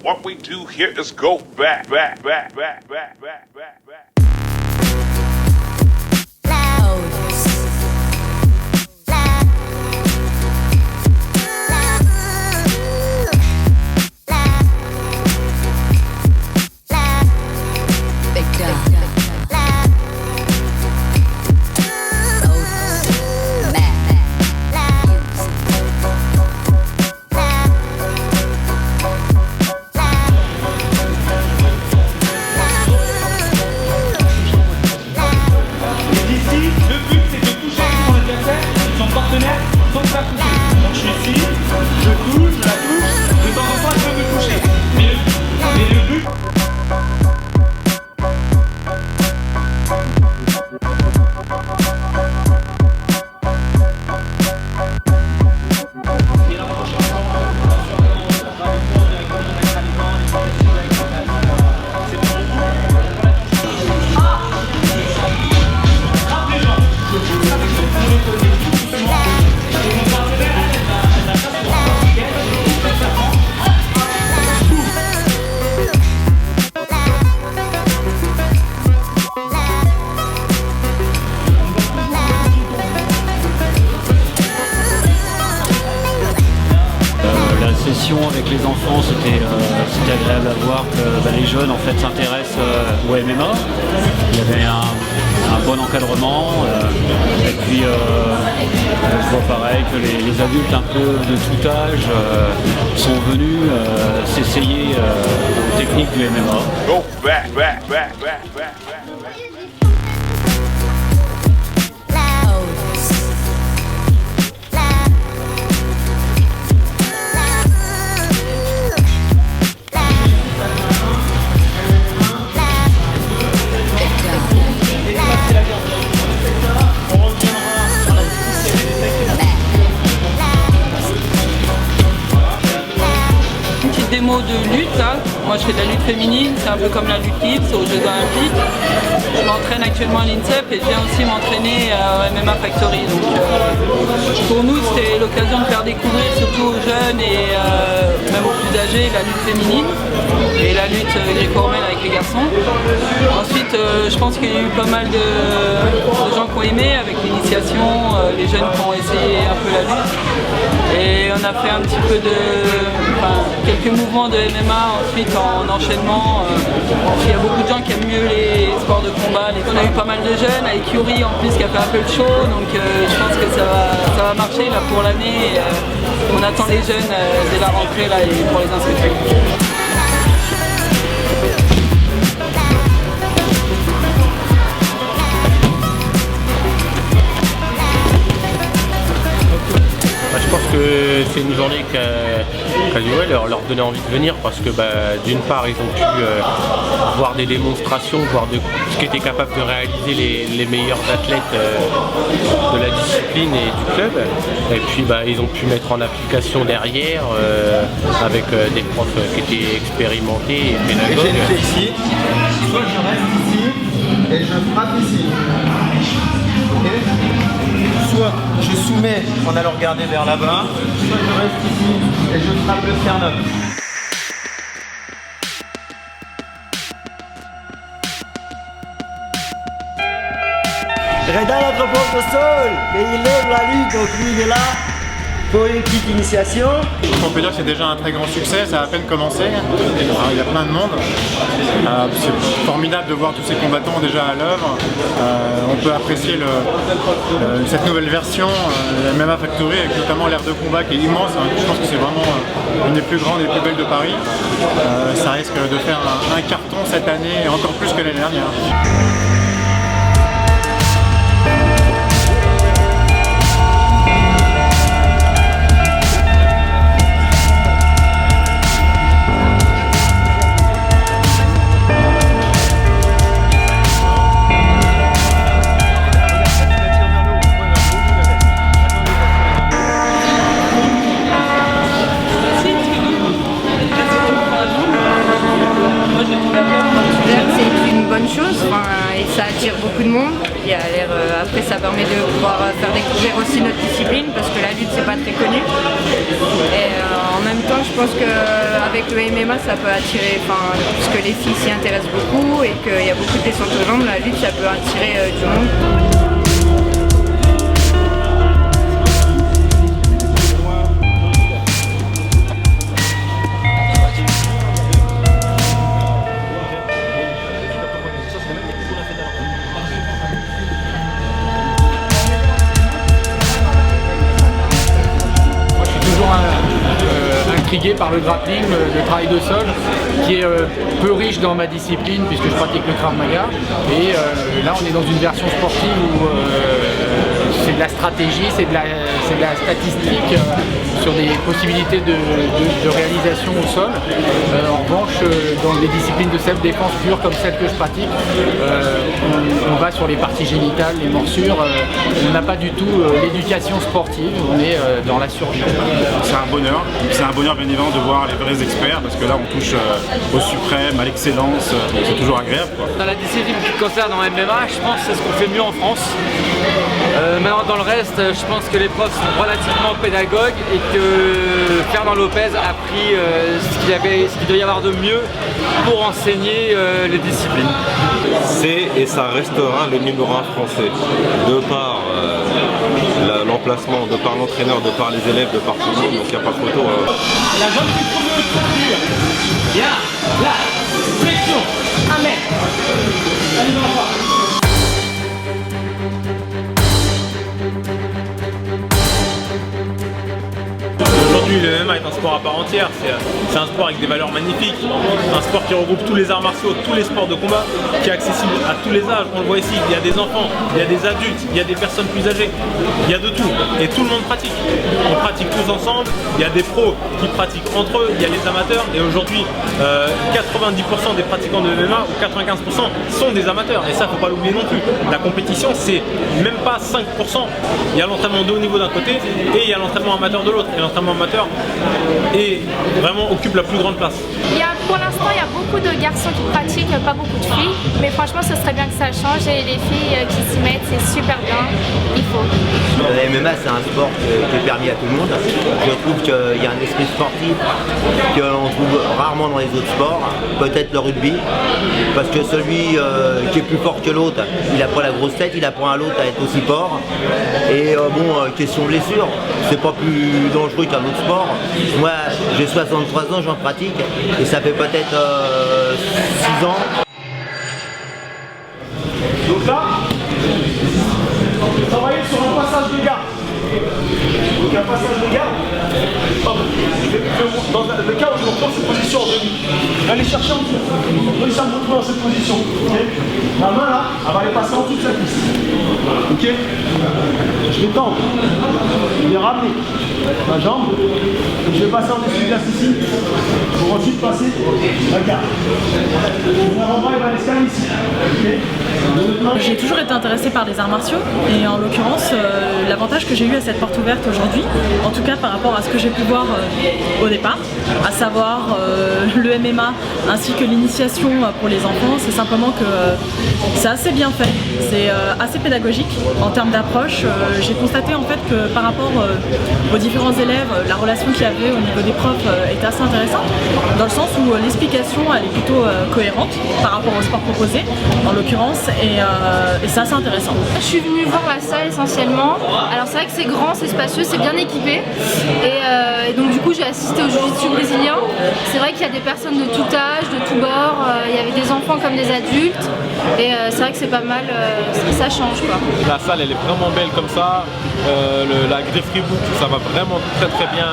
what we do here is go back, back, back, back, back, back, back, back. Avec les enfants, c'était agréable à voir que les jeunes en fait s'intéressent au MMA. Il y avait un bon encadrement et puis je vois pareil que les adultes un peu de tout âge sont venus s'essayer aux techniques du MMA. Go back, back, back, back, back, back. Démo de lutte là. Moi je fais de la lutte féminine, c'est un peu comme la lutte libre, c'est aux Jeux Olympiques. Je m'entraîne actuellement à l'INSEP et je viens aussi m'entraîner à MMA Factory. Donc pour nous c'était l'occasion de faire découvrir surtout aux jeunes et même aux plus âgés la lutte féminine et la lutte gréco-romaine avec les garçons. Ensuite je pense qu'il y a eu pas mal de gens qui ont aimé avec l'initiation, les jeunes qui ont essayé un peu la lutte. Et on a fait un petit peu quelques mouvements de MMA ensuite en enchaînement. Il y a beaucoup de gens qui aiment mieux les sports de combat. On a eu pas mal de jeunes, avec Yuri en plus qui a fait un peu le show, donc je pense que ça va marcher là, pour l'année. On attend les jeunes dès la rentrée là, et pour les inscriptions. Je pense que c'est une journée qui a leur donner envie de venir parce que d'une part ils ont pu voir des démonstrations, voir de ce qu'étaient capables de réaliser les meilleurs athlètes de la discipline et du club. Et puis ils ont pu mettre en application derrière avec des profs qui étaient expérimentés et pédagogues. J'ai le fait ici, soit je reste ici et je frappe ici. Okay. Soit je soumets en allant regarder vers là-bas, soit je reste ici et je frappe le sternum. Reda notre porte au sol, et il lève la lutte, donc lui il est là pour une petite initiation. On peut dire que c'est déjà un très grand succès, ça a à peine commencé. Alors, il y a plein de monde. C'est formidable de voir tous ces combattants déjà à l'œuvre. On peut apprécier cette nouvelle version, la MMA Factory, avec notamment l'aire de combat qui est immense. Je pense que c'est vraiment une des plus grandes et plus belles de Paris. Ça risque de faire un carton cette année, et encore plus que l'année dernière. Beaucoup de monde et après ça permet de pouvoir faire découvrir aussi notre discipline parce que la lutte c'est pas très connu et en même temps je pense qu'avec que le MMA ça peut attirer, parce que les filles s'y intéressent beaucoup et qu'il y a beaucoup de descentes aux jambes, la lutte ça peut attirer du monde. Intrigué par le grappling, le travail de sol, qui est peu riche dans ma discipline puisque je pratique le Krav Maga. Et là, on est dans une version sportive où c'est de la stratégie, c'est de la statistique sur des possibilités de réalisation au sol. En revanche, dans les disciplines de self-défense pure comme celle que je pratique, on va sur les parties génitales, les morsures. On n'a pas du tout l'éducation sportive, on est dans la survie. C'est un bonheur bien évidemment de voir les vrais experts parce que là on touche au suprême, à l'excellence, c'est toujours agréable, quoi. Dans la discipline qui concerne en MMA, je pense que c'est ce qu'on fait mieux en France. Maintenant dans le reste, je pense que les profs sont relativement pédagogues et que Fernand Lopez a pris ce qu'il doit y avoir de mieux pour enseigner les disciplines. C'est et ça restera le numéro 1 français, de par l'emplacement, de par l'entraîneur, de par les élèves, de par tout le monde, donc il n'y a pas photo. La zone du premier structure. Bien, là, flexion, 1 mètre. Allez, on va voir. Aujourd'hui, le MMA est un sport à part entière, c'est un sport avec des valeurs magnifiques, un sport qui regroupe tous les arts martiaux, tous les sports de combat, qui est accessible à tous les âges. On le voit ici, il y a des enfants, il y a des adultes, il y a des personnes plus âgées, il y a de tout, et tout le monde pratique. On pratique tous ensemble, il y a des pros qui pratiquent entre eux, il y a les amateurs, et aujourd'hui, 90% des pratiquants de MMA, ou 95% sont des amateurs, et ça, faut pas l'oublier non plus. La compétition, c'est même pas 5%, il y a l'entraînement de haut niveau d'un côté, et il y a l'entraînement amateur de l'autre, et l'entraînement amateur et vraiment occupe la plus grande place. Pour l'instant, il y a beaucoup de garçons qui pratiquent, pas beaucoup de filles, mais franchement, ce serait bien que ça change et les filles qui s'y mettent, c'est super bien, il faut. Le MMA, c'est un sport qui est permis à tout le monde. Je trouve qu'il y a un esprit sportif qu'on trouve rarement dans les autres sports, peut-être le rugby, parce que celui qui est plus fort que l'autre, il apprend la grosse tête, il apprend à l'autre à être aussi fort. Et question blessure, c'est pas plus dangereux qu'un autre sport. Moi, j'ai 63 ans, j'en pratique, et ça fait peut-être 6 ans. Donc là, travailler sur un passage de garde. Donc un passage de garde. Dans le cas où je reprends cette position en demi, allez chercher en dessous. Réussir à me retrouver dans cette position. Okay. La main là, elle va aller passer en dessous de cette piste. Ok. Je vais tendre. Je vais ramener ma jambe. Je vais passer en dessous de la ici. Pour ensuite passer la garde. Mon avant-bras il va aller se calmer ici. Okay. J'ai toujours été intéressée par les arts martiaux et en l'occurrence l'avantage que j'ai eu à cette porte ouverte aujourd'hui, en tout cas par rapport à ce que j'ai pu voir au départ, à savoir le MMA ainsi que l'initiation pour les enfants, c'est simplement que c'est assez bien fait, c'est assez pédagogique en termes d'approche. J'ai constaté en fait que par rapport aux différents élèves, la relation qu'il y avait au niveau des profs était assez intéressante, dans le sens où l'explication elle est plutôt cohérente par rapport au sport proposé en l'occurrence, et c'est assez intéressant. Je suis venue voir la salle essentiellement. Alors c'est vrai que c'est grand, c'est spacieux, c'est bien équipé, et donc du coup j'ai assisté au jiu-jitsu brésilien. C'est vrai qu'il y a des personnes de tout âge, de tout bord, il y avait des enfants comme des adultes, et c'est vrai que c'est pas mal, ça change quoi. La salle elle est vraiment belle comme ça, la grifferie book ça va vraiment très bien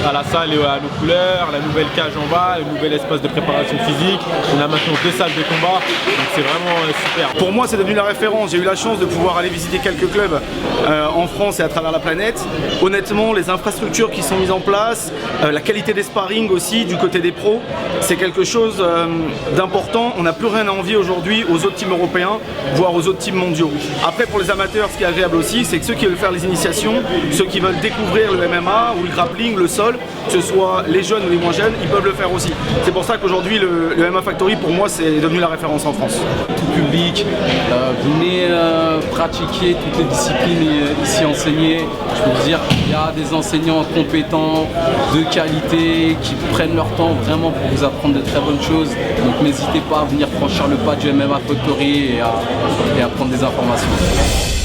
à la salle et à nos couleurs, la nouvelle cage en bas, le nouvel espace de préparation physique, on a maintenant 2 salles de combat, donc c'est vraiment super. Pour moi c'est devenu la référence, j'ai eu la chance de pouvoir aller visiter quelques clubs en France et à travers la planète. Honnêtement les infrastructures qui sont mises en place, la qualité des sparring aussi du côté des pros, c'est quelque chose d'important. On n'a plus rien à envier aujourd'hui aux autres teams européens, voire aux autres teams mondiaux. Après pour les amateurs ce qui est agréable aussi c'est que ceux qui veulent faire les initiations, ceux qui veulent découvrir le MMA ou le grappling, le sol, que ce soit les jeunes ou les moins jeunes, ils peuvent le faire aussi. C'est pour ça qu'aujourd'hui le MMA Factory pour moi c'est devenu la référence en France. Tout public, public. Venez pratiquer toutes les disciplines ici enseignées. Je peux vous dire, il y a des enseignants compétents, de qualité, qui prennent leur temps vraiment pour vous apprendre de très bonnes choses. Donc n'hésitez pas à venir franchir le pas du MMA Factory et à prendre des informations.